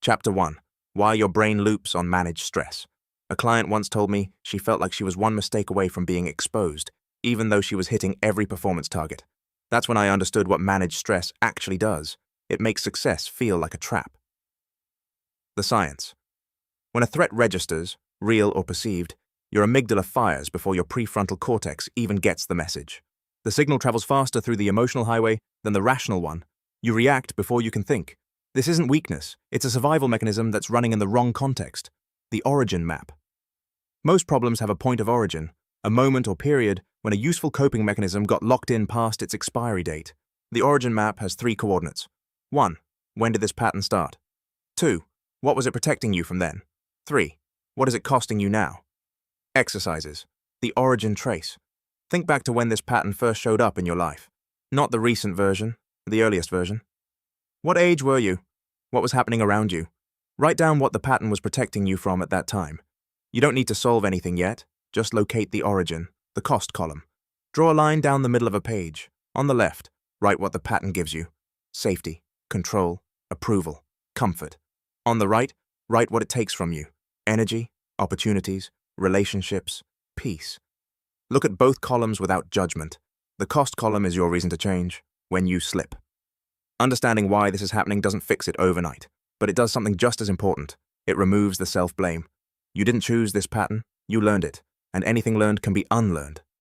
Chapter 1. Why Your Brain Loops on Managed Stress. A client once told me she felt like she was one mistake away from being exposed, even though she was hitting every performance target. That's when I understood what managed stress actually does. It makes success feel like a trap. The science. When a threat registers, real or perceived, your amygdala fires before your prefrontal cortex even gets the message. The signal travels faster through the emotional highway than the rational one. You react before you can think. This isn't weakness, it's a survival mechanism that's running in the wrong context. The origin map. Most problems have a point of origin, a moment or period when a useful coping mechanism got locked in past its expiry date. The origin map has 3 coordinates. 1. When did this pattern start? 2. What was it protecting you from then? 3. What is it costing you now? Exercises. The origin trace. Think back to when this pattern first showed up in your life. Not the recent version, the earliest version. What age were you? What was happening around you? Write down what the pattern was protecting you from at that time. You don't need to solve anything yet, just locate the origin, the cost column. Draw a line down the middle of a page. On the left, write what the pattern gives you. Safety, control, approval, comfort. On the right, write what it takes from you. Energy, opportunities, relationships, peace. Look at both columns without judgment. The cost column is your reason to change, when you slip. Understanding why this is happening doesn't fix it overnight, but it does something just as important. It removes the self-blame. You didn't choose this pattern, you learned it, and anything learned can be unlearned.